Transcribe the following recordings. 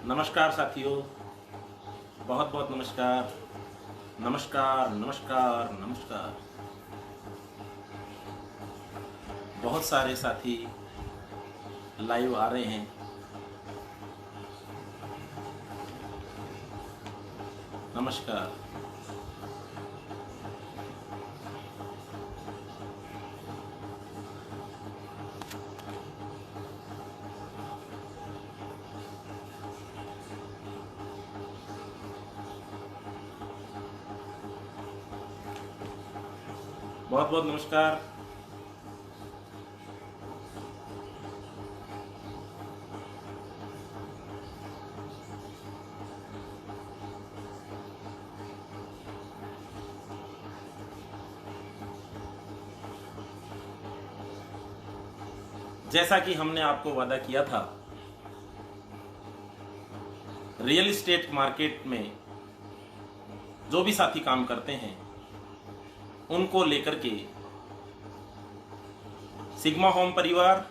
नमस्कार साथियों, बहुत बहुत नमस्कार। नमस्कार नमस्कार नमस्कार। बहुत सारे साथी लाइव आ रहे हैं। नमस्कार। बहुत बहुत नमस्कार। जैसा कि हमने आपको वादा किया था, रियल एस्टेट मार्केट में जो भी साथी काम करते हैं उनको लेकर के सिग्मा होम परिवार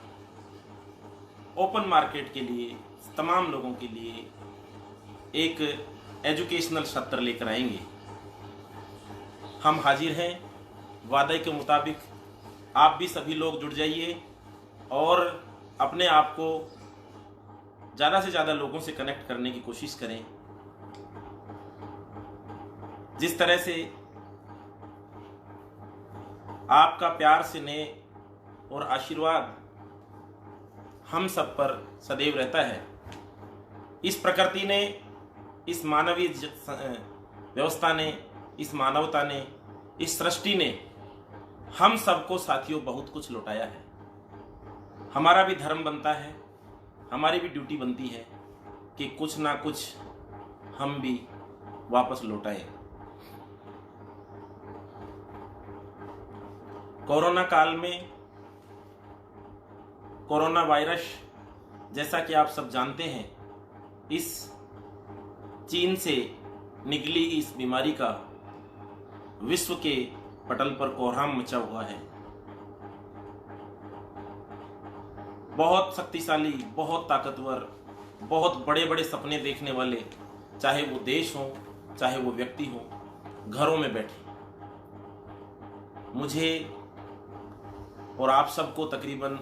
ओपन मार्केट के लिए तमाम लोगों के लिए एक एजुकेशनल सत्र लेकर आएंगे। हम हाजिर हैं। वादे के मुताबिक आप भी सभी लोग जुड़ जाइए और अपने आप को ज़्यादा से ज़्यादा लोगों से कनेक्ट करने की कोशिश करें। जिस तरह से आपका प्यार, स्नेह और आशीर्वाद हम सब पर सदैव रहता है, इस प्रकृति ने, इस मानवीय व्यवस्था ने, इस मानवता ने, इस सृष्टि ने हम सबको साथियों बहुत कुछ लौटाया है। हमारा भी धर्म बनता है, हमारी भी ड्यूटी बनती है कि कुछ ना कुछ हम भी वापस लौटाएं। कोरोना काल में कोरोना वायरस, जैसा कि आप सब जानते हैं, इस चीन से निकली इस बीमारी का विश्व के पटल पर कोहराम मचा हुआ है। बहुत शक्तिशाली, बहुत ताकतवर, बहुत बड़े बड़े सपने देखने वाले, चाहे वो देश हो चाहे वो व्यक्ति हो, घरों में बैठे। मुझे और आप सबको तकरीबन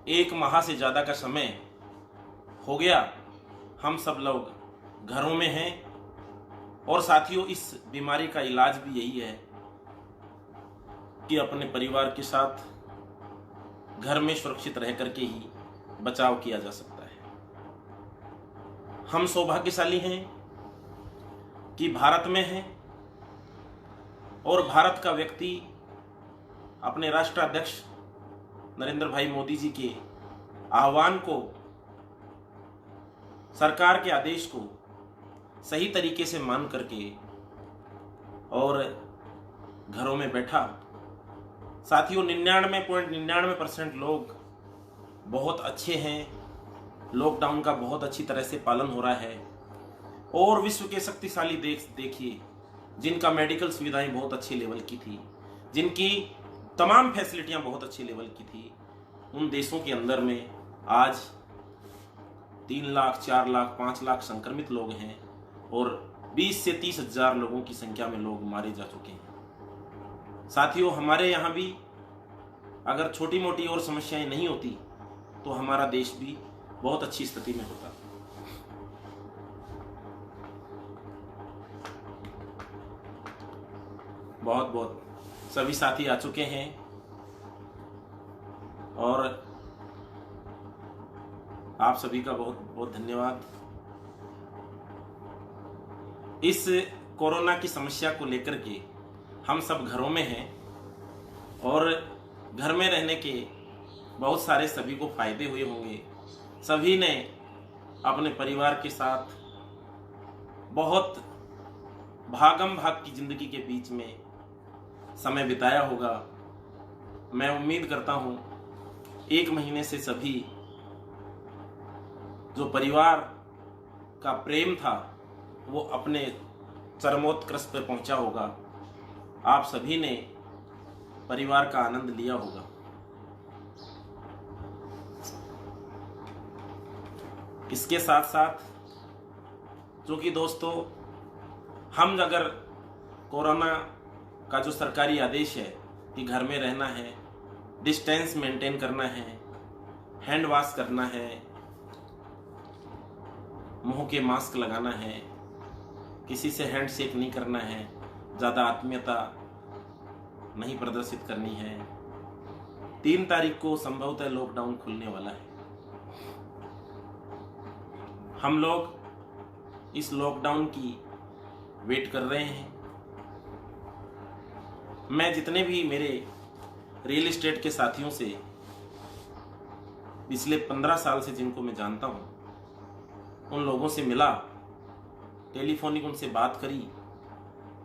1 माह से ज़्यादा का समय हो गया, हम सब लोग घरों में हैं। और साथियों, इस बीमारी का इलाज भी यही है कि अपने परिवार के साथ घर में सुरक्षित रह करके ही बचाव किया जा सकता है। हम सौभाग्यशाली हैं कि भारत में हैं और भारत का व्यक्ति अपने राष्ट्राध्यक्ष नरेंद्र भाई मोदी जी के आह्वान को, सरकार के आदेश को सही तरीके से मान करके और घरों में बैठा। साथियों, 99.99% लोग बहुत अच्छे हैं। लॉकडाउन का बहुत अच्छी तरह से पालन हो रहा है। और विश्व के शक्तिशाली देश देखिए, जिनका मेडिकल सुविधाएं बहुत अच्छे लेवल की थी, जिनकी तमाम फैसिलिटियां बहुत अच्छे लेवल की थी, उन देशों के अंदर में आज 3 लाख, 4 लाख, 5 लाख संक्रमित लोग हैं और 20 से 30 हजार लोगों की संख्या में लोग मारे जा चुके हैं। साथियों, हमारे यहाँ भी अगर छोटी मोटी और समस्याएं नहीं होती तो हमारा देश भी बहुत अच्छी स्थिति में होता। बहुत बहुत सभी साथी आ चुके हैं और आप सभी का बहुत बहुत धन्यवाद। इस कोरोना की समस्या को लेकर के हम सब घरों में हैं और घर में रहने के बहुत सारे सभी को फायदे हुए होंगे। सभी ने अपने परिवार के साथ बहुत भागम भाग की जिंदगी के बीच में समय बिताया होगा। मैं उम्मीद करता हूँ 1 महीने से सभी जो परिवार का प्रेम था वो अपने चरमोत्कर्ष पर पहुंचा होगा। आप सभी ने परिवार का आनंद लिया होगा। इसके साथ साथ क्योंकि दोस्तों, हम अगर कोरोना का जो सरकारी आदेश है कि घर में रहना है, डिस्टेंस मेंटेन करना है, हैंड वॉश करना है, मुंह के मास्क लगाना है, किसी से हैंड शेक नहीं करना है, ज़्यादा आत्मीयता नहीं प्रदर्शित करनी है, 3 तारीख को संभवतः लॉकडाउन खुलने वाला है। हम लोग इस लॉकडाउन की वेट कर रहे हैं। मैं जितने भी मेरे रियल एस्टेट के साथियों से पिछले 15 साल से जिनको मैं जानता हूँ, उन लोगों से मिला, टेलीफोनिक उनसे बात करी,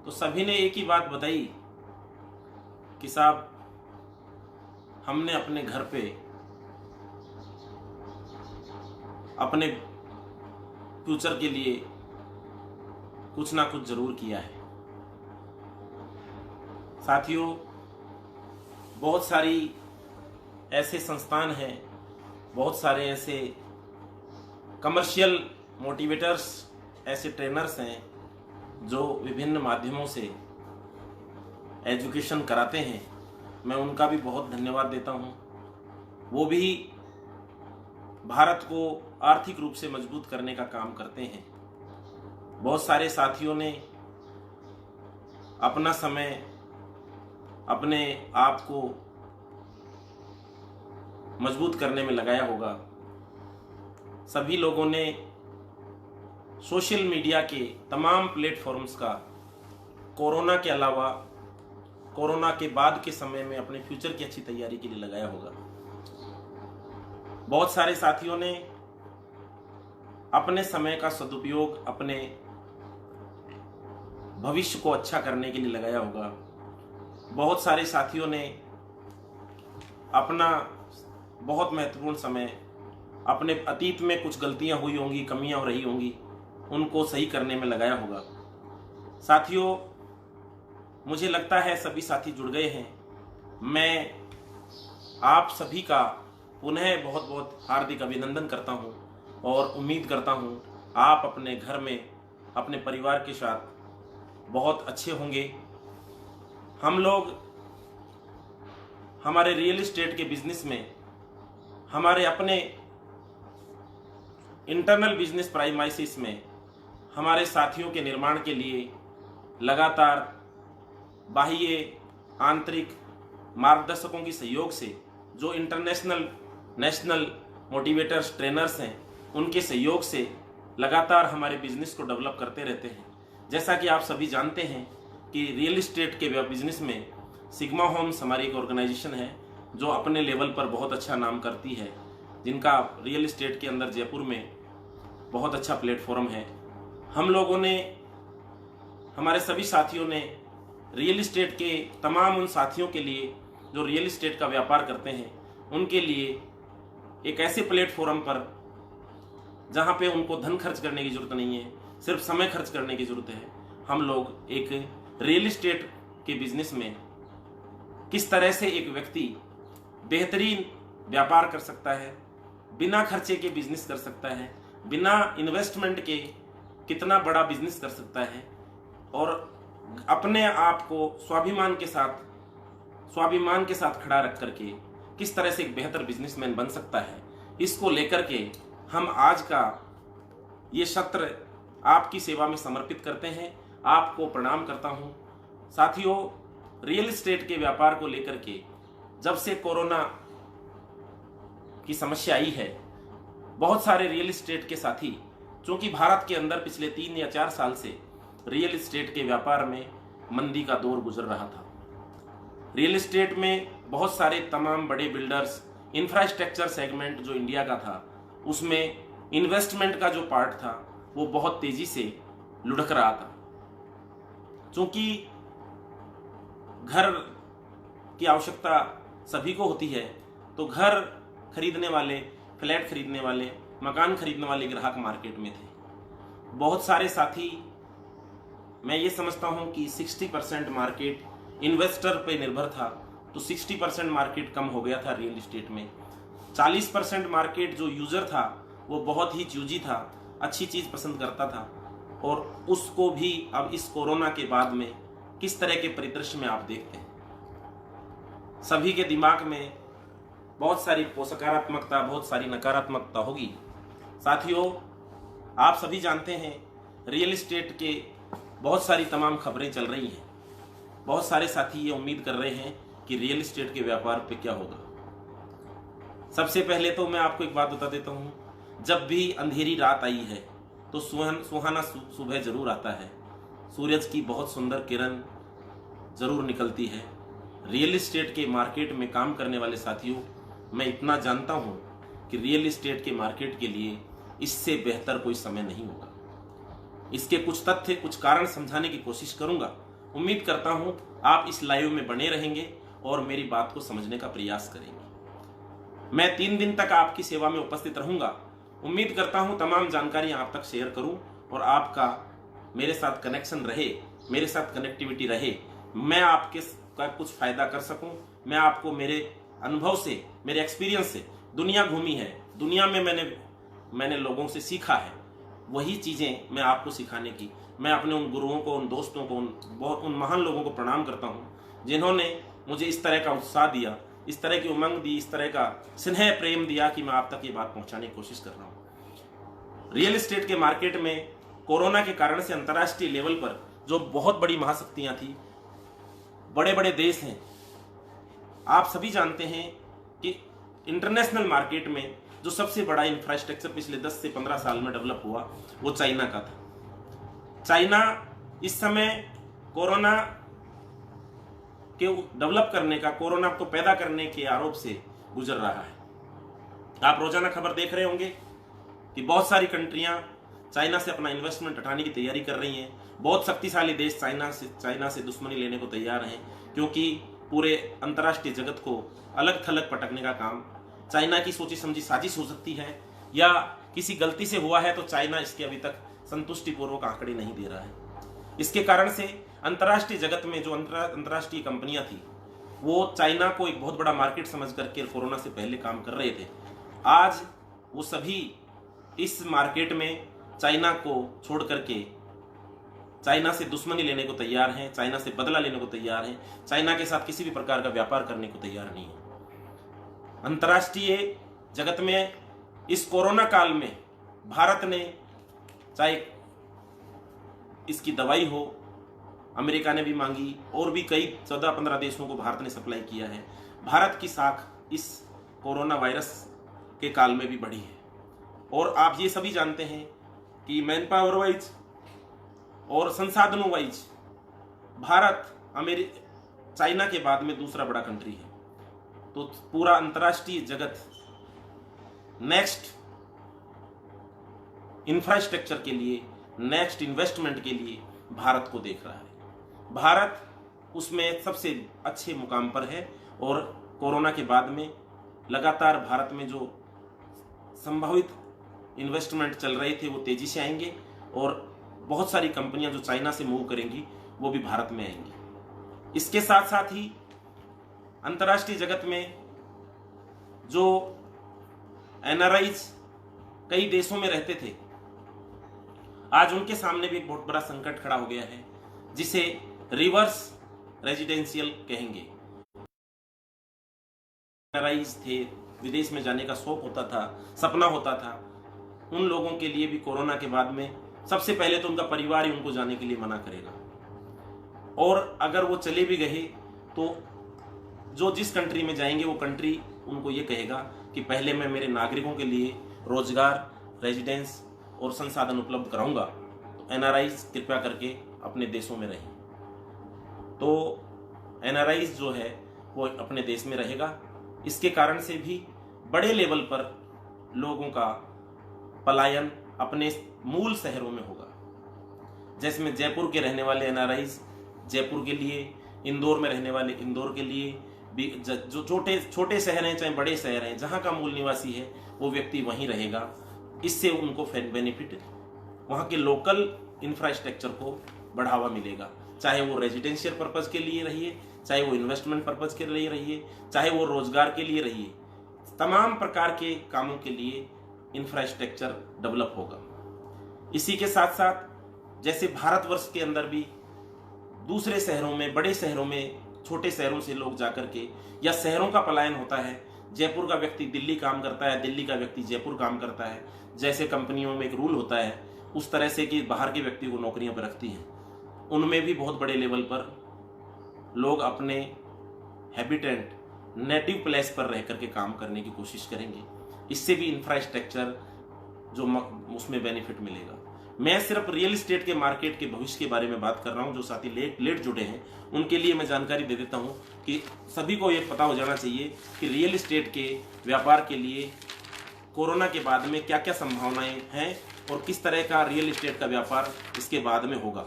तो सभी ने एक ही बात बताई कि साहब, हमने अपने घर पे अपने फ्यूचर के लिए कुछ ना कुछ जरूर किया है। साथियों, बहुत सारी ऐसे संस्थान हैं, बहुत सारे ऐसे कमर्शियल मोटिवेटर्स, ऐसे ट्रेनर्स हैं जो विभिन्न माध्यमों से एजुकेशन कराते हैं। मैं उनका भी बहुत धन्यवाद देता हूं। वो भी भारत को आर्थिक रूप से मजबूत करने का काम करते हैं। बहुत सारे साथियों ने अपना समय, अपने आप को मजबूत करने में लगाया होगा। सभी लोगों ने सोशल मीडिया के तमाम प्लेटफॉर्म्स का कोरोना के अलावा कोरोना के बाद के समय में अपने फ्यूचर की अच्छी तैयारी के लिए लगाया होगा। बहुत सारे साथियों ने अपने समय का सदुपयोग अपने भविष्य को अच्छा करने के लिए लगाया होगा। बहुत सारे साथियों ने अपना बहुत महत्वपूर्ण समय अपने अतीत में कुछ गलतियां हुई होंगी, कमियां रही होंगी, उनको सही करने में लगाया होगा। साथियों, मुझे लगता है सभी साथी जुड़ गए हैं। मैं आप सभी का पुनः बहुत बहुत हार्दिक अभिनंदन करता हूं और उम्मीद करता हूं आप अपने घर में अपने परिवार के साथ बहुत अच्छे होंगे। हम लोग हमारे रियल एस्टेट के बिजनेस में हमारे अपने इंटरनल बिजनेस प्राइमाइसिस में हमारे साथियों के निर्माण के लिए लगातार बाह्य आंतरिक मार्गदर्शकों की सहयोग से, जो इंटरनेशनल नेशनल मोटिवेटर्स ट्रेनर्स हैं, उनके सहयोग से लगातार हमारे बिजनेस को डेवलप करते रहते हैं। जैसा कि आप सभी जानते हैं कि रियल एस्टेट के बिजनेस में सिग्मा होम्स हमारी एक ऑर्गेनाइजेशन है जो अपने लेवल पर बहुत अच्छा नाम करती है, जिनका रियल एस्टेट के अंदर जयपुर में बहुत अच्छा प्लेटफॉर्म है। हम लोगों ने, हमारे सभी साथियों ने रियल एस्टेट के तमाम उन साथियों के लिए जो रियल एस्टेट का व्यापार करते हैं, उनके लिए एक ऐसे प्लेटफॉर्म पर जहां पे उनको धन खर्च करने की जरूरत नहीं है, सिर्फ समय खर्च करने की जरूरत है, हम लोग एक रियल एस्टेट के बिजनेस में किस तरह से एक व्यक्ति बेहतरीन व्यापार कर सकता है, बिना खर्चे के बिजनेस कर सकता है, बिना इन्वेस्टमेंट के कितना बड़ा बिजनेस कर सकता है, और अपने आप को स्वाभिमान के साथ खड़ा रख करके किस तरह से एक बेहतर बिजनेसमैन बन सकता है, इसको लेकर के हम आज का ये सत्र आपकी सेवा में समर्पित करते हैं। आपको प्रणाम करता हूं। साथियों, रियल एस्टेट के व्यापार को लेकर के जब से कोरोना की समस्या आई है, बहुत सारे रियल एस्टेट के साथी, चूंकि भारत के अंदर पिछले 3 या 4 साल से रियल एस्टेट के व्यापार में मंदी का दौर गुजर रहा था। रियल एस्टेट में बहुत सारे तमाम बड़े बिल्डर्स, इंफ्रास्ट्रक्चर सेगमेंट जो इंडिया का था, उसमें इन्वेस्टमेंट का जो पार्ट था वो बहुत तेजी से लुढ़क रहा था। चूंकि घर की आवश्यकता सभी को होती है, तो घर खरीदने वाले, फ्लैट खरीदने वाले, मकान खरीदने वाले ग्राहक मार्केट में थे। बहुत सारे साथी, मैं ये समझता हूं कि 60% मार्केट इन्वेस्टर पे निर्भर था, तो 60% मार्केट कम हो गया था रियल एस्टेट में। 40% मार्केट जो यूजर था वो बहुत ही चूजी था, अच्छी चीज पसंद करता था, और उसको भी अब इस कोरोना के बाद में किस तरह के परिदृश्य में आप देखते हैं। सभी के दिमाग में बहुत सारी सकारात्मकता, बहुत सारी नकारात्मकता होगी। साथियों, आप सभी जानते हैं रियल एस्टेट के बहुत सारी तमाम खबरें चल रही हैं। बहुत सारे साथी ये उम्मीद कर रहे हैं कि रियल एस्टेट के व्यापार पे क्या होगा। सबसे पहले तो मैं आपको एक बात बता देता हूँ, जब भी अंधेरी रात आई है तो सुहाना सुबह जरूर आता है। सूरज की बहुत सुंदर किरण जरूर निकलती है। रियल एस्टेट के मार्केट में काम करने वाले साथियों, मैं इतना जानता हूँ कि रियल एस्टेट के मार्केट के लिए इससे बेहतर कोई समय नहीं होगा। इसके कुछ तथ्य, कुछ कारण समझाने की कोशिश करूंगा। उम्मीद करता हूं आप इस लाइव में बने रहेंगे और मेरी बात को समझने का प्रयास करेंगे। मैं 3 दिन तक आपकी सेवा में उपस्थित रहूंगा। उम्मीद करता हूं तमाम जानकारी आप तक शेयर करूं और आपका मेरे साथ कनेक्शन रहे, मेरे साथ कनेक्टिविटी रहे, मैं आपके का कुछ फायदा कर सकूं। मैं आपको मेरे अनुभव से, मेरे एक्सपीरियंस से, दुनिया घूमी है, दुनिया में मैंने लोगों से सीखा है, वही चीज़ें मैं आपको सिखाने की, मैं अपने उन गुरुओं को, उन दोस्तों को, उन महान लोगों को प्रणाम करता हूँ जिन्होंने मुझे इस तरह का उत्साह दिया, इस तरह की उमंग दी, इस तरह का स्नेह प्रेम दिया कि मैं आप तक ये बात पहुँचाने की कोशिश कर रहा हूँ। रियल एस्टेट के मार्केट में कोरोना के कारण से अंतर्राष्ट्रीय लेवल पर जो बहुत बड़ी महाशक्तियाँ थी, बड़े बड़े देश हैं, आप सभी जानते हैं कि इंटरनेशनल मार्केट में जो सबसे बड़ा इंफ्रास्ट्रक्चर पिछले 10 से 15 साल में डेवलप हुआ वो चाइना का था। चाइना इस समय कोरोना के डेवलप करने का, कोरोना को पैदा करने के आरोप से गुजर रहा है। आप रोजाना खबर देख रहे होंगे कि बहुत सारी कंट्रियां चाइना से अपना इन्वेस्टमेंट हटाने की तैयारी कर रही हैं। बहुत शक्तिशाली देश चाइना से दुश्मनी लेने को तैयार हैं, क्योंकि पूरे अंतर्राष्ट्रीय जगत को अलग थलग पटकने का काम चाइना की सोची समझी साजिश हो सकती है, या किसी गलती से हुआ है तो चाइना इसके अभी तक संतुष्टिपूर्वक आंकड़े नहीं दे रहा है। इसके कारण से अंतर्राष्ट्रीय जगत में जो अंतर्राष्ट्रीय कंपनियां थी वो चाइना को एक बहुत बड़ा मार्केट समझ करके कोरोना से पहले काम कर रहे थे। आज वो सभी इस मार्केट में चाइना को छोड़ करके चाइना से दुश्मनी लेने को तैयार हैं, चाइना से बदला लेने को तैयार हैं, चाइना के साथ किसी भी प्रकार का व्यापार करने को तैयार नहीं है। अंतर्राष्ट्रीय जगत में इस कोरोना काल में भारत ने, चाहे इसकी दवाई हो, अमेरिका ने भी मांगी और भी कई 14-15 देशों को भारत ने सप्लाई किया है। भारत की साख इस कोरोना वायरस के काल में भी बढ़ी है। और आप ये सभी जानते हैं कि मैन पावर वाइज और संसाधनों वाइज भारत चाइना के बाद में दूसरा बड़ा कंट्री है। तो पूरा अंतर्राष्ट्रीय जगत नेक्स्ट इंफ्रास्ट्रक्चर के लिए, नेक्स्ट इन्वेस्टमेंट के लिए भारत को देख रहा है। भारत उसमें सबसे अच्छे मुकाम पर है और कोरोना के बाद में लगातार भारत में जो संभावित इन्वेस्टमेंट चल रहे थे वो तेजी से आएंगे और बहुत सारी कंपनियां जो चाइना से मूव करेंगी वो भी भारत में आएंगी। इसके साथ साथ ही अंतर्राष्ट्रीय जगत में जो एनआरआईज कई देशों में रहते थे, आज उनके सामने भी एक बहुत बड़ा संकट खड़ा हो गया है, जिसे रिवर्स रेजिडेंशियल कहेंगे। एनआरआईज थे, विदेश में जाने का शौक होता था, सपना होता था, उन लोगों के लिए भी कोरोना के बाद में सबसे पहले तो उनका परिवार ही उनको जाने के लिए मना करेगा, और अगर वो चले भी गए तो जो जिस कंट्री में जाएंगे वो कंट्री उनको ये कहेगा कि पहले मैं मेरे नागरिकों के लिए रोजगार, रेजिडेंस और संसाधन उपलब्ध कराऊंगा, तो एनआरआईज कृपया करके अपने देशों में रहें। तो एनआरआईज जो है वो अपने देश में रहेगा। इसके कारण से भी बड़े लेवल पर लोगों का पलायन अपने मूल शहरों में होगा। जैसे में जयपुर के रहने वाले एनआरआईज जयपुर के लिए, इंदौर में रहने वाले इंदौर के लिए, जो छोटे शहर हैं चाहे बड़े शहर हैं, जहाँ का मूल निवासी है वो व्यक्ति वहीं रहेगा। इससे उनको बेनिफिट, वहाँ के लोकल इंफ्रास्ट्रक्चर को बढ़ावा मिलेगा, चाहे वो रेजिडेंशियल पर्पज के लिए रहिए, चाहे वो इन्वेस्टमेंट पर्पज के लिए रहिए, चाहे वो रोजगार के लिए रहिए, तमाम प्रकार के कामों के लिए इंफ्रास्ट्रक्चर डेवलप होगा। इसी के साथ साथ जैसे भारतवर्ष के अंदर भी दूसरे शहरों में, बड़े शहरों में, छोटे शहरों से लोग जाकर के, या शहरों का पलायन होता है, जयपुर का व्यक्ति दिल्ली काम करता है, दिल्ली का व्यक्ति जयपुर काम करता है, जैसे कंपनियों में एक रूल होता है उस तरह से कि बाहर के व्यक्ति को नौकरियां पर रखती हैं, उनमें भी बहुत बड़े लेवल पर लोग अपने हैबिटेंट नेटिव प्लेस पर रह करके काम करने की कोशिश करेंगे। इससे भी इंफ्रास्ट्रक्चर जो उसमें बेनिफिट मिलेगा। मैं सिर्फ रियल एस्टेट के मार्केट के भविष्य के बारे में बात कर रहा हूं। जो साथी लेट जुड़े हैं उनके लिए मैं जानकारी दे देता हूं कि सभी को ये पता हो जाना चाहिए कि रियल एस्टेट के व्यापार के लिए कोरोना के बाद में क्या क्या संभावनाएं हैं और किस तरह का रियल एस्टेट का व्यापार इसके बाद में होगा।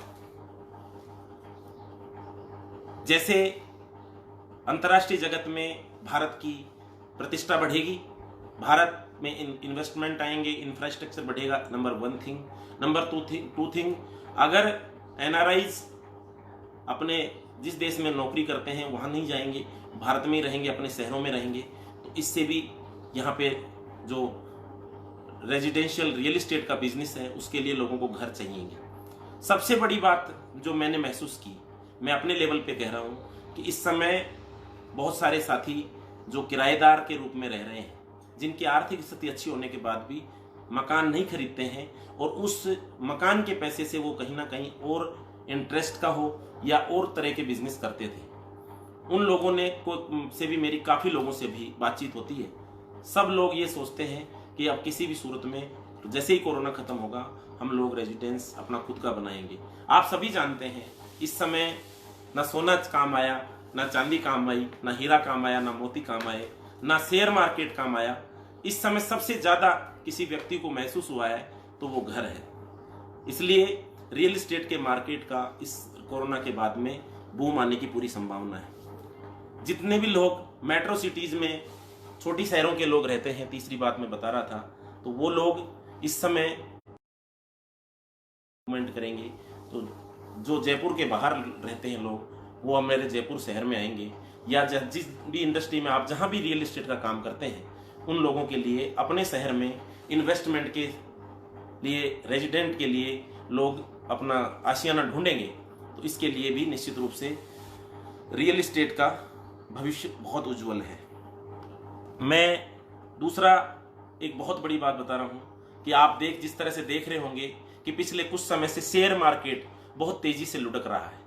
जैसे अंतर्राष्ट्रीय जगत में भारत की प्रतिष्ठा बढ़ेगी, भारत में इन्वेस्टमेंट आएंगे, इंफ्रास्ट्रक्चर बढ़ेगा, नंबर 1 थिंग। नंबर 2 थिंग, अगर एनआरआईज अपने जिस देश में नौकरी करते हैं वहाँ नहीं जाएंगे, भारत में ही रहेंगे, अपने शहरों में रहेंगे, तो इससे भी यहाँ पे जो रेजिडेंशियल रियल एस्टेट का बिजनेस है उसके लिए लोगों को घर चाहिएंगे। सबसे बड़ी बात जो मैंने महसूस की, मैं अपने लेवल पे कह रहा हूँ कि इस समय बहुत सारे साथी जो किराएदार के रूप में रह रहे हैं, जिनकी आर्थिक स्थिति अच्छी होने के बाद भी मकान नहीं खरीदते हैं और उस मकान के पैसे से वो कहीं ना कहीं और इंटरेस्ट का हो या और तरह के बिजनेस करते थे, उन लोगों ने से भी मेरी काफ़ी लोगों से भी बातचीत होती है। सब लोग ये सोचते हैं कि अब किसी भी सूरत में जैसे ही कोरोना खत्म होगा हम लोग रेजिडेंस अपना खुद का बनाएंगे। आप सभी जानते हैं इस समय ना सोना काम आया, ना चांदी काम आई, ना हीरा काम आया, ना मोती काम आए, ना शेयर मार्केट काम आया। इस समय सबसे ज़्यादा किसी व्यक्ति को महसूस हुआ है तो वो घर है। इसलिए रियल एस्टेट के मार्केट का इस कोरोना के बाद में बूम आने की पूरी संभावना है। जितने भी लोग मेट्रो सिटीज़ में, छोटी शहरों के लोग रहते हैं, तीसरी बात मैं बता रहा था, तो वो लोग इस समय कमेंट करेंगे। तो जो जयपुर के बाहर रहते हैं लोग, वो अब मेरे जयपुर शहर में आएंगे, या जिस भी इंडस्ट्री में आप जहाँ भी रियल एस्टेट का काम करते हैं उन लोगों के लिए अपने शहर में इन्वेस्टमेंट के लिए, रेजिडेंट के लिए लोग अपना आशियाना ढूंढेंगे। तो इसके लिए भी निश्चित रूप से रियल एस्टेट का भविष्य बहुत उज्जवल है। मैं दूसरा एक बहुत बड़ी बात बता रहा हूँ कि आप जिस तरह से देख रहे होंगे कि पिछले कुछ समय से शेयर मार्केट बहुत तेजी से लुढ़क रहा है।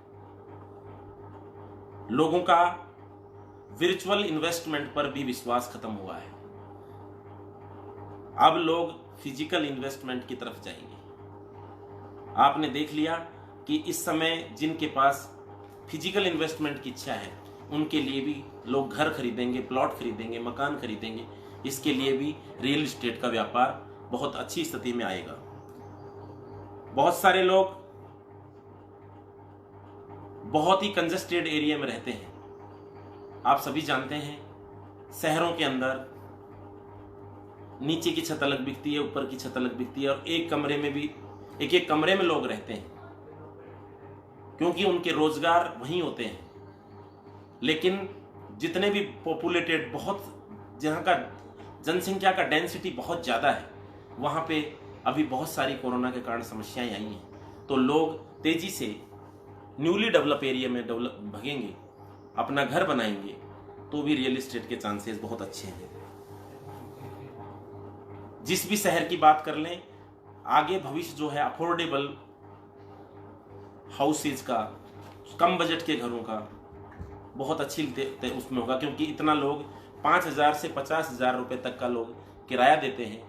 लोगों का वर्चुअल इन्वेस्टमेंट पर भी विश्वास खत्म हुआ है। अब लोग फिजिकल इन्वेस्टमेंट की तरफ जाएंगे। आपने देख लिया कि इस समय जिनके पास फिजिकल इन्वेस्टमेंट की इच्छा है उनके लिए भी लोग घर खरीदेंगे, प्लॉट खरीदेंगे, मकान खरीदेंगे। इसके लिए भी रियल एस्टेट का व्यापार बहुत अच्छी स्थिति में आएगा। बहुत सारे लोग बहुत ही कंजस्टेड एरिया में रहते हैं। आप सभी जानते हैं शहरों के अंदर नीचे की छत अलग बिकती है, ऊपर की छत अलग बिकती है, और एक कमरे में भी एक कमरे में लोग रहते हैं क्योंकि उनके रोजगार वहीं होते हैं। लेकिन जितने भी पॉपुलेटेड, बहुत जहाँ का जनसंख्या का डेंसिटी बहुत ज़्यादा है, वहाँ पे अभी बहुत सारी कोरोना के कारण समस्याएं आई हैं। तो लोग तेजी से न्यूली डेवलप एरिया में भगेंगे, अपना घर बनाएंगे, तो भी रियल एस्टेट के चांसेस बहुत अच्छे हैं। जिस भी शहर की बात कर लें, आगे भविष्य जो है अफोर्डेबल हाउसेज का, कम बजट के घरों का बहुत अच्छी उसमें होगा, क्योंकि इतना लोग 5,000 से 50,000 रुपए तक का लोग किराया देते हैं।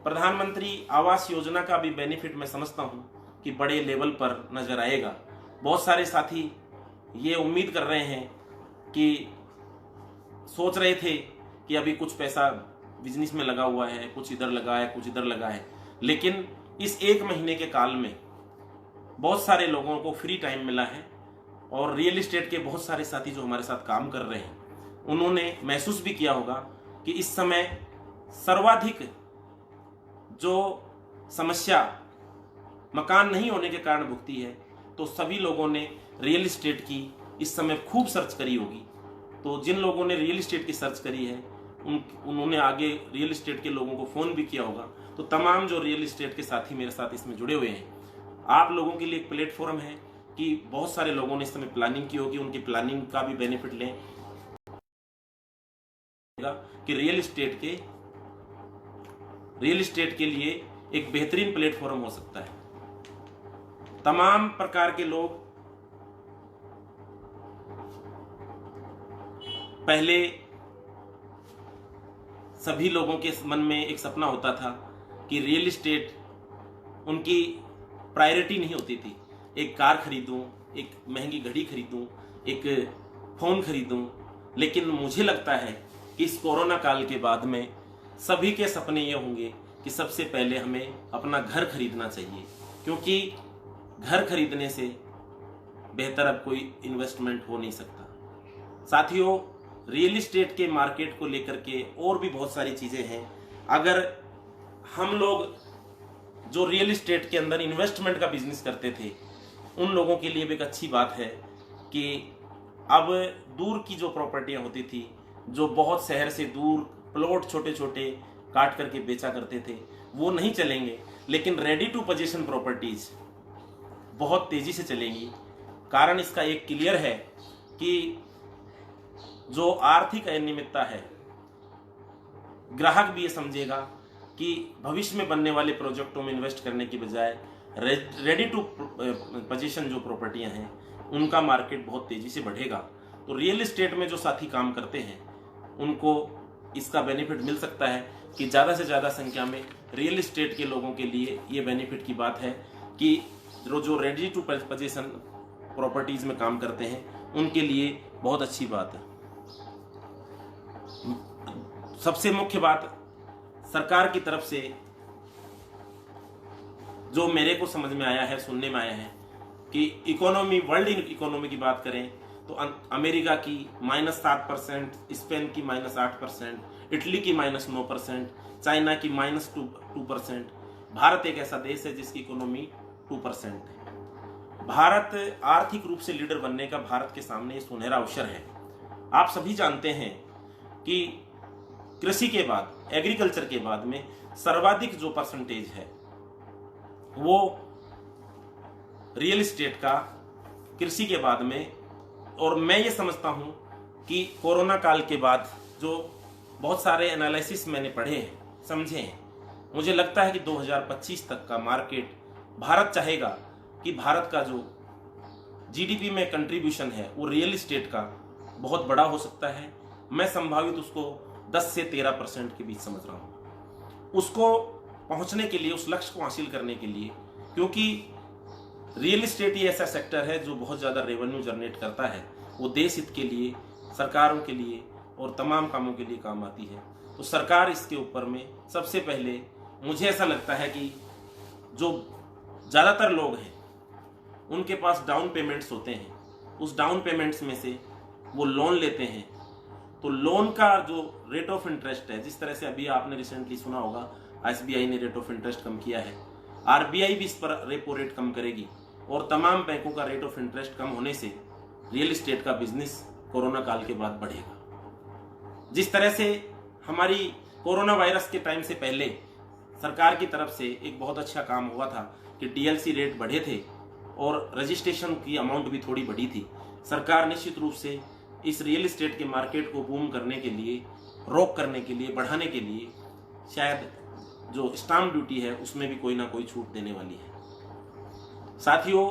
प्रधानमंत्री आवास योजना का भी बेनिफिट मैं समझता हूं कि बड़े लेवल पर नजर आएगा। बहुत सारे साथी ये उम्मीद कर रहे हैं कि सोच रहे थे कि अभी कुछ पैसा बिजनेस में लगा हुआ है, कुछ इधर लगा है, कुछ इधर लगा है, लेकिन इस 1 महीने के काल में बहुत सारे लोगों को फ्री टाइम मिला है। और रियल एस्टेट के बहुत सारे साथी जो हमारे साथ काम कर रहे हैं उन्होंने महसूस भी किया होगा कि इस समय सर्वाधिक जो समस्या मकान नहीं होने के कारण भुगती है, तो सभी लोगों ने रियल एस्टेट की इस समय खूब सर्च करी होगी। तो जिन लोगों ने रियल एस्टेट की सर्च करी है उन्होंने आगे रियल एस्टेट के लोगों को फ़ोन भी किया होगा। तो तमाम जो रियल एस्टेट के साथी मेरे साथ इसमें जुड़े हुए हैं आप लोगों के लिए एक प्लेटफॉर्म है कि बहुत सारे लोगों ने इस समय प्लानिंग की होगी, उनकी प्लानिंग का भी बेनिफिट लें कि रियल एस्टेट के लिए एक बेहतरीन प्लेटफॉर्म हो सकता है। तमाम प्रकार के लोग पहले सभी लोगों के मन में एक सपना होता था कि रियल एस्टेट उनकी प्रायोरिटी नहीं होती थी। एक कार खरीदूं, एक महंगी घड़ी खरीदूं, एक फोन खरीदूं, लेकिन मुझे लगता है कि इस कोरोना काल के बाद में सभी के सपने ये होंगे कि सबसे पहले हमें अपना घर खरीदना चाहिए, क्योंकि घर खरीदने से बेहतर अब कोई इन्वेस्टमेंट हो नहीं सकता। साथियों, रियल एस्टेट के मार्केट को लेकर के और भी बहुत सारी चीज़ें हैं। अगर हम लोग जो रियल एस्टेट के अंदर इन्वेस्टमेंट का बिजनेस करते थे, उन लोगों के लिए भी एक अच्छी बात है कि अब दूर की जो प्रॉपर्टियां होती थी, जो बहुत शहर से दूर प्लॉट छोटे छोटे काट करके बेचा करते थे, वो नहीं चलेंगे, लेकिन रेडी टू पोजीशन प्रॉपर्टीज बहुत तेजी से चलेंगी। कारण इसका एक क्लियर है कि जो आर्थिक अनियमितता है, ग्राहक भी ये समझेगा कि भविष्य में बनने वाले प्रोजेक्टों में इन्वेस्ट करने की बजाय रेडी टू पोजीशन जो प्रॉपर्टियां हैं उनका मार्केट बहुत तेजी से बढ़ेगा। तो रियल एस्टेट में जो साथी काम करते हैं उनको इसका बेनिफिट मिल सकता है कि ज़्यादा से ज़्यादा संख्या में रियल एस्टेट के लोगों के लिए ये बेनिफिट की बात है कि जो रेडी टू पोजीशन प्रॉपर्टीज़ में काम करते हैं उनके लिए बहुत अच्छी बात है। सबसे मुख्य बात सरकार की तरफ से जो मेरे को समझ में आया है, सुनने में आया है कि इकोनॉमी, वर्ल्ड इकोनॉमी की बात करें तो अमेरिका की -7%, स्पेन की -8%, इटली की -9%, चाइना की -2%। भारत एक ऐसा देश है जिसकी इकोनॉमी 2% है। भारत आर्थिक रूप से लीडर बनने का भारत के सामने सुनहरा अवसर है। आप सभी जानते हैं कि कृषि के बाद, एग्रीकल्चर के बाद में सर्वाधिक जो परसेंटेज है वो रियल एस्टेट का कृषि के बाद में। और मैं ये समझता हूँ कि कोरोना काल के बाद जो बहुत सारे एनालिसिस मैंने पढ़े हैं, समझे हैं, मुझे लगता है कि 2025 तक का मार्केट, भारत चाहेगा कि भारत का जो जीडीपी में कंट्रीब्यूशन है वो रियल एस्टेट का बहुत बड़ा हो सकता है। मैं संभावित उसको 10 से 13% के बीच समझ रहा हूँ। उसको पहुंचने के लिए, उस लक्ष्य को हासिल करने के लिए, क्योंकि रियल एस्टेट ही ऐसा सेक्टर है जो बहुत ज़्यादा रेवेन्यू जनरेट करता है, वो देश हित के लिए, सरकारों के लिए और तमाम कामों के लिए काम आती है। तो सरकार इसके ऊपर में सबसे पहले, मुझे ऐसा लगता है कि जो ज़्यादातर लोग हैं उनके पास डाउन पेमेंट्स होते हैं, उस डाउन पेमेंट्स में से वो लोन लेते हैं। तो लोन का जो रेट ऑफ इंटरेस्ट है, जिस तरह से अभी आपने रिसेंटली सुना होगा एसबीआई ने रेट ऑफ इंटरेस्ट कम किया है, आरबीआई भी इस पर रेपो रेट कम करेगी और तमाम बैंकों का रेट ऑफ इंटरेस्ट कम होने से रियल एस्टेट का बिजनेस कोरोना काल के बाद बढ़ेगा। जिस तरह से हमारी कोरोना वायरस के टाइम से पहले सरकार की तरफ से एक बहुत अच्छा काम हुआ था कि डीएलसी रेट बढ़े थे और रजिस्ट्रेशन की अमाउंट भी थोड़ी बढ़ी थी। सरकार निश्चित रूप से इस रियल एस्टेट के मार्केट को बूम करने के लिए, रोक करने के लिए, बढ़ाने के लिए शायद जो स्टाम्प ड्यूटी है उसमें भी कोई ना कोई छूट देने वाली है। साथियों,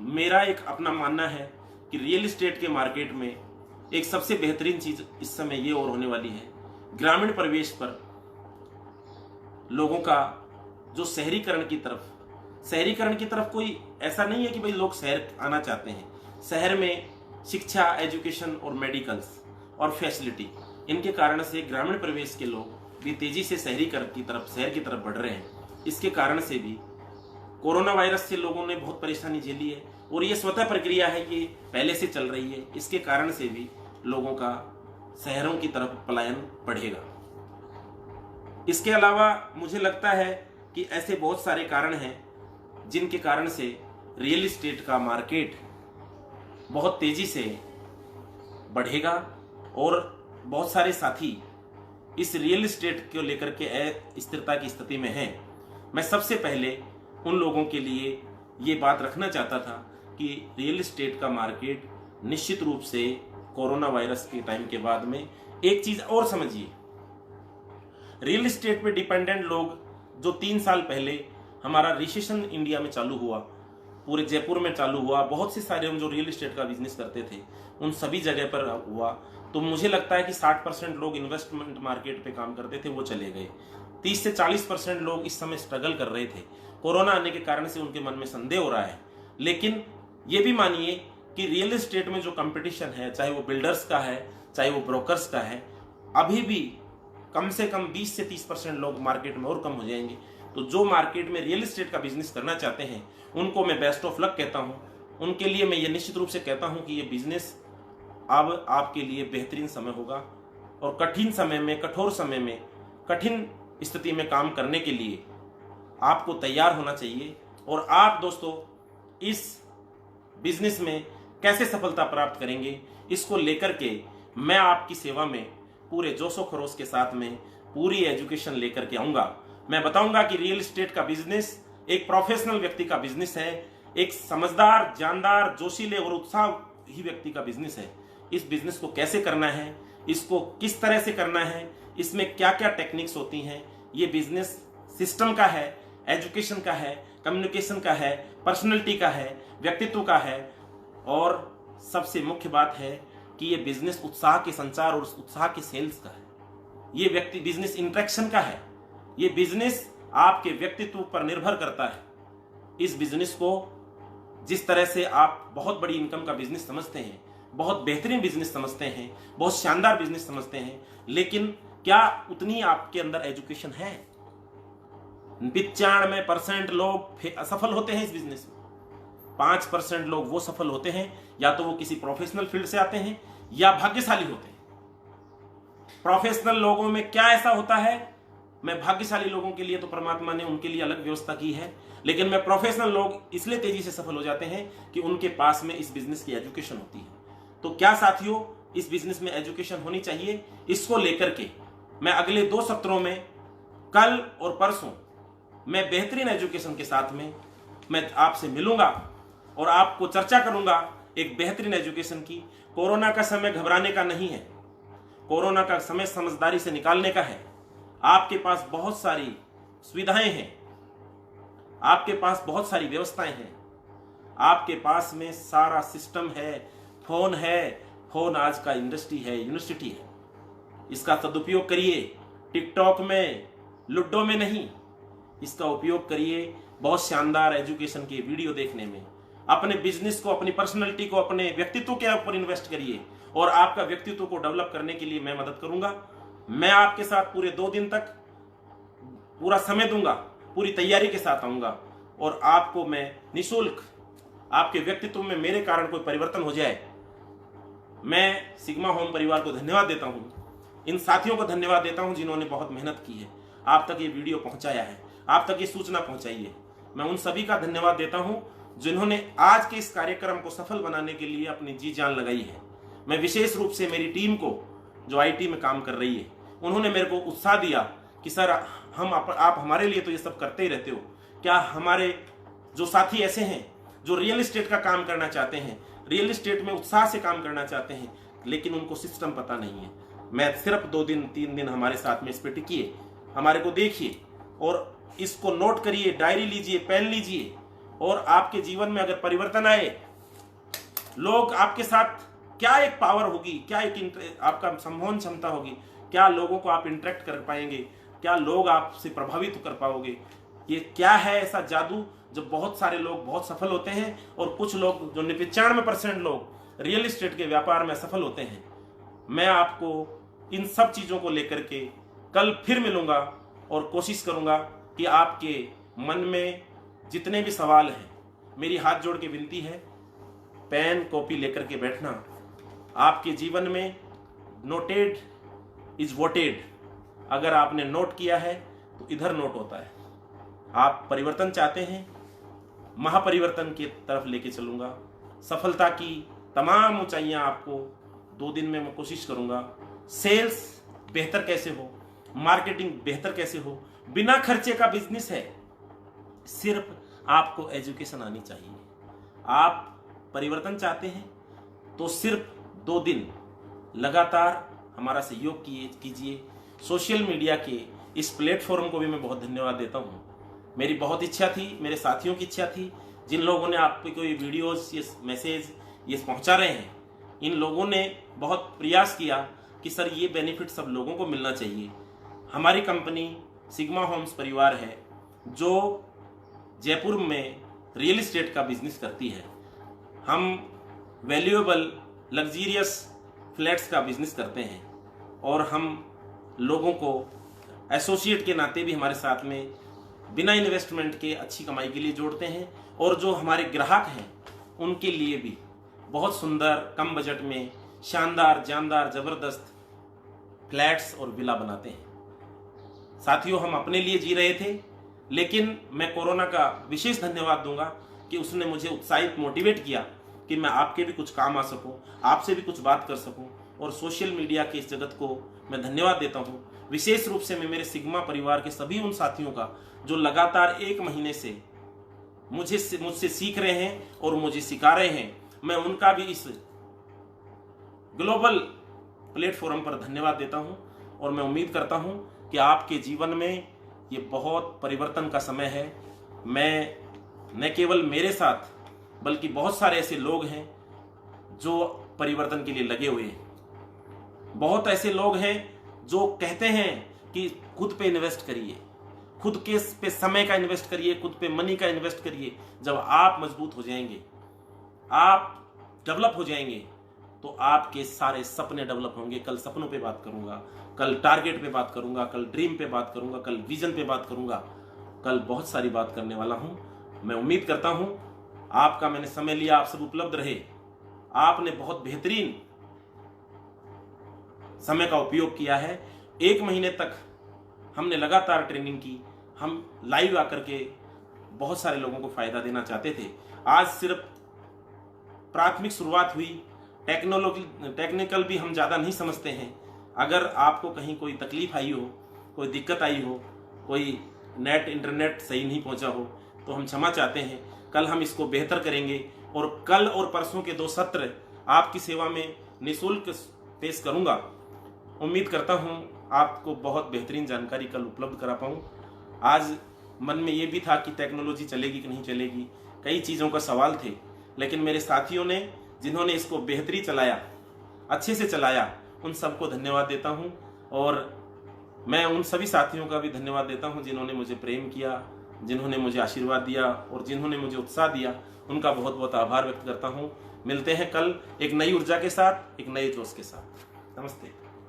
मेरा एक अपना मानना है कि रियल एस्टेट के मार्केट में एक सबसे बेहतरीन चीज इस समय ये और होने वाली है, ग्रामीण परिवेश पर लोगों का जो शहरीकरण की तरफ कोई ऐसा नहीं है कि भाई लोग शहर आना चाहते हैं। शहर में शिक्षा, एजुकेशन और मेडिकल्स और फैसिलिटी, इनके कारण से ग्रामीण परिवेश के लोग भी तेजी से शहर की तरफ बढ़ रहे हैं। इसके कारण से भी कोरोना वायरस से लोगों ने बहुत परेशानी झेली है और ये स्वतः प्रक्रिया है, ये पहले से चल रही है। इसके कारण से भी लोगों का शहरों की तरफ पलायन बढ़ेगा। इसके अलावा मुझे लगता है कि ऐसे बहुत सारे कारण हैं जिनके कारण से रियल एस्टेट का मार्केट बहुत तेजी से बढ़ेगा और बहुत सारे साथी इस रियल एस्टेट को लेकर के अस्थिरता की स्थिति में हैं। मैं सबसे पहले उन लोगों के लिए ये बात रखना चाहता था कि रियल एस्टेट का मार्केट निश्चित रूप से कोरोना वायरस के टाइम के बाद में, एक चीज और समझिए, रियल एस्टेट पे डिपेंडेंट लोग, जो 3 साल पहले हमारा रिसेशन इंडिया में चालू हुआ, पूरे जयपुर में चालू हुआ, बहुत से सारे हम जो रियल एस्टेट का बिजनेस करते थे उन सभी जगह पर हुआ, तो मुझे लगता है कि 60% लोग इन्वेस्टमेंट मार्केट पे काम करते थे वो चले गए। 30 से 40% लोग इस समय स्ट्रगल कर रहे थे। कोरोना आने के कारण से उनके मन में संदेह हो रहा है। लेकिन ये भी मानिए कि रियल एस्टेट में जो कंपटीशन है, चाहे वो बिल्डर्स का है, चाहे वो ब्रोकर्स का है, अभी भी कम से कम 20 से 30% लोग मार्केट में और कम हो जाएंगे। तो जो मार्केट में रियल एस्टेट का बिजनेस करना चाहते हैं उनको मैं बेस्ट ऑफ लक कहता हूं। उनके लिए मैं ये निश्चित रूप से कहता हूं कि ये बिजनेस अब आपके लिए बेहतरीन समय होगा, और कठिन समय में, कठोर समय में, कठिन स्थिति में काम करने के लिए आपको तैयार होना चाहिए। और आप दोस्तों इस बिजनेस में कैसे सफलता प्राप्त करेंगे, इसको लेकर के मैं आपकी सेवा में पूरे जोशो खरोश के साथ में पूरी एजुकेशन लेकर के आऊंगा। मैं बताऊंगा कि रियल एस्टेट का बिजनेस एक प्रोफेशनल व्यक्ति का बिजनेस है, एक समझदार, जानदार, जोशीले और उत्साही व्यक्ति का बिजनेस है। इस बिजनेस को कैसे करना है, इसको किस तरह से करना है, इसमें क्या क्या टेक्निक्स होती हैं, ये बिजनेस सिस्टम का है, एजुकेशन का है, कम्युनिकेशन का है, पर्सनैलिटी का है, व्यक्तित्व का है, और सबसे मुख्य बात है कि ये बिजनेस उत्साह के संचार और उत्साह के सेल्स का है। ये व्यक्ति बिजनेस इंटरेक्शन का है। ये बिजनेस आपके व्यक्तित्व पर निर्भर करता है। इस बिजनेस को जिस तरह से आप बहुत बड़ी इनकम का बिजनेस समझते हैं, बहुत बेहतरीन बिजनेस समझते हैं, बहुत शानदार बिजनेस समझते हैं, लेकिन क्या उतनी आपके अंदर एजुकेशन है? 95% लोग असफल होते हैं इस बिजनेस में। 5% लोग वो सफल होते हैं, या तो वो किसी प्रोफेशनल फील्ड से आते हैं या भाग्यशाली होते हैं। प्रोफेशनल लोगों में क्या ऐसा होता है, मैं भाग्यशाली लोगों के लिए तो परमात्मा ने उनके लिए अलग व्यवस्था की है, लेकिन मैं प्रोफेशनल लोग इसलिए तेजी से सफल हो जाते हैं कि उनके पास में इस बिजनेस की एजुकेशन होती है। तो क्या साथियों, इस बिजनेस में एजुकेशन होनी चाहिए। इसको लेकर के मैं अगले 2 सत्रों में, कल और परसों, मैं बेहतरीन एजुकेशन के साथ में मैं आपसे मिलूंगा और आपको चर्चा करूंगा एक बेहतरीन एजुकेशन की। कोरोना का समय घबराने का नहीं है, कोरोना का समय समझदारी से निकालने का है। आपके पास बहुत सारी सुविधाएं हैं, आपके पास बहुत सारी व्यवस्थाएं हैं, आपके पास में सारा सिस्टम है, फोन है। फोन आज का इंडस्ट्री है, यूनिवर्सिटी है। इसका सदुपयोग करिए, टिकटॉक में, लूडो में नहीं, इसका उपयोग करिए बहुत शानदार एजुकेशन के वीडियो देखने में। अपने बिजनेस को, अपनी पर्सनैलिटी को, अपने व्यक्तित्व के ऊपर इन्वेस्ट करिए, और आपका व्यक्तित्व को डेवलप करने के लिए मैं मदद करूंगा। मैं आपके साथ पूरे 2 दिन तक पूरा समय दूंगा, पूरी तैयारी के साथ आऊंगा, और आपको मैं निःशुल्क, आपके व्यक्तित्व में मेरे कारण कोई परिवर्तन हो जाए, मैं सिग्मा होम परिवार को धन्यवाद देता हूं। इन साथियों को धन्यवाद देता हूं जिन्होंने बहुत मेहनत की है, आप तक ये वीडियो पहुंचाया है, आप तक ये सूचना पहुंचाई है। मैं उन सभी का धन्यवाद देता हूं जिन्होंने आज के इस कार्यक्रम को सफल बनाने के लिए अपनी जी जान लगाई है। मैं विशेष रूप से मेरी टीम को, जो आईटी में काम कर रही है, उन्होंने मेरे को उत्साह दिया कि सर आप हमारे लिए तो ये सब करते ही रहते हो, क्या हमारे जो साथी ऐसे हैं जो रियल एस्टेट का काम करना चाहते हैं, रियल एस्टेट में उत्साह से काम करना चाहते हैं, लेकिन उनको सिस्टम पता नहीं है। मैं सिर्फ 2 दिन 3 दिन हमारे साथ में इस पे टिकिए, हमारे को देखिए और इसको नोट करिए, डायरी लीजिए, पेन लीजिए, और आपके जीवन में अगर परिवर्तन आए, लोग आपके साथ, क्या एक पावर होगी, क्या एक आपका संवहन क्षमता होगी, क्या लोगों को आप इंटरेक्ट कर पाएंगे, क्या लोग आपसे प्रभावित कर पाओगे, ये क्या है ऐसा जादू जब बहुत सारे लोग बहुत सफल होते हैं और कुछ लोग, जो 95% लोग रियल एस्टेट के व्यापार में सफल होते हैं। मैं आपको इन सब चीजों को लेकर के कल फिर मिलूंगा और कोशिश करूंगा कि आपके मन में जितने भी सवाल हैं, मेरी हाथ जोड़ के विनती है, पेन कॉपी लेकर के बैठना। आपके जीवन में नोटेड इज वोटेड, अगर आपने नोट किया है तो इधर नोट होता है। आप परिवर्तन चाहते हैं, महापरिवर्तन की तरफ लेके चलूंगा। सफलता की तमाम ऊंचाइयां आपको 2 दिन में मैं कोशिश करूंगा। सेल्स बेहतर कैसे हो, मार्केटिंग बेहतर कैसे हो, बिना खर्चे का बिजनेस है, सिर्फ आपको एजुकेशन आनी चाहिए। आप परिवर्तन चाहते हैं तो सिर्फ 2 दिन लगातार हमारा सहयोग कीजिए। सोशल मीडिया के इस प्लेटफॉर्म को भी मैं बहुत धन्यवाद देता हूँ। मेरी बहुत इच्छा थी, मेरे साथियों की इच्छा थी, जिन लोगों ने आपको ये वीडियोस, ये मैसेज ये पहुँचा रहे हैं, इन लोगों ने बहुत प्रयास किया कि सर ये बेनिफिट सब लोगों को मिलना चाहिए। हमारी कंपनी सिग्मा होम्स परिवार है जो जयपुर में रियल एस्टेट का बिजनेस करती है। हम वैल्यूएबल लग्जीरियस फ्लैट्स का बिजनेस करते हैं और हम लोगों को एसोसिएट के नाते भी हमारे साथ में बिना इन्वेस्टमेंट के अच्छी कमाई के लिए जोड़ते हैं, और जो हमारे ग्राहक हैं उनके लिए भी बहुत सुंदर कम बजट में शानदार जानदार ज़बरदस्त फ्लैट्स और विला बनाते हैं। साथियों, हम अपने लिए जी रहे थे, लेकिन मैं कोरोना का विशेष धन्यवाद दूंगा कि उसने मुझे उत्साहित मोटिवेट किया कि मैं आपके भी कुछ काम आ सकूं, आपसे भी कुछ बात कर सकूं। और सोशल मीडिया के इस जगत को मैं धन्यवाद देता हूं। विशेष रूप से मैं मेरे सिग्मा परिवार के सभी उन साथियों का जो लगातार 1 महीने से मुझसे सीख रहे हैं और मुझे सिखा रहे हैं, मैं उनका भी इस ग्लोबल प्लेटफॉर्म पर धन्यवाद देता हूं। और मैं उम्मीद करता हूं कि आपके जीवन में ये बहुत परिवर्तन का समय है। मैं न केवल मेरे साथ बल्कि बहुत सारे ऐसे लोग हैं जो परिवर्तन के लिए लगे हुए हैं। बहुत ऐसे लोग हैं जो कहते हैं कि खुद पे इन्वेस्ट करिए, खुद के पे समय का इन्वेस्ट करिए, खुद पे मनी का इन्वेस्ट करिए। जब आप मजबूत हो जाएंगे, आप डेवलप हो जाएंगे, तो आपके सारे सपने डेवलप होंगे। कल सपनों पे बात करूंगा, कल टारगेट पे बात करूंगा, कल ड्रीम पे बात करूंगा, कल विजन पे बात करूंगा, कल बहुत सारी बात करने वाला हूं। मैं उम्मीद करता हूं आपका मैंने समय लिया, आप सब उपलब्ध रहे, आपने बहुत बेहतरीन समय का उपयोग किया है। 1 महीने तक हमने लगातार ट्रेनिंग की, हम लाइव आकर के बहुत सारे लोगों को फायदा देना चाहते थे। आज सिर्फ प्राथमिक शुरुआत हुई। टेक्निकल भी हम ज़्यादा नहीं समझते हैं। अगर आपको कहीं कोई तकलीफ आई हो, कोई दिक्कत आई हो, कोई इंटरनेट सही नहीं पहुंचा हो, तो हम क्षमा चाहते हैं। कल हम इसको बेहतर करेंगे और कल और परसों के 2 सत्र आपकी सेवा में निःशुल्क पेश करूंगा। उम्मीद करता हूं आपको बहुत बेहतरीन जानकारी कल उपलब्ध करा पाऊं। आज मन में ये भी था कि टेक्नोलॉजी चलेगी कि नहीं चलेगी, कई चीज़ों का सवाल थे, लेकिन मेरे साथियों ने जिन्होंने इसको बेहतरी चलाया, अच्छे से चलाया, उन सबको धन्यवाद देता हूं। और मैं उन सभी साथियों का भी धन्यवाद देता हूं जिन्होंने मुझे प्रेम किया, जिन्होंने मुझे आशीर्वाद दिया और जिन्होंने मुझे उत्साह दिया। उनका बहुत बहुत आभार व्यक्त करता हूं। मिलते हैं कल एक नई ऊर्जा के साथ, एक नए जोश के साथ। नमस्ते।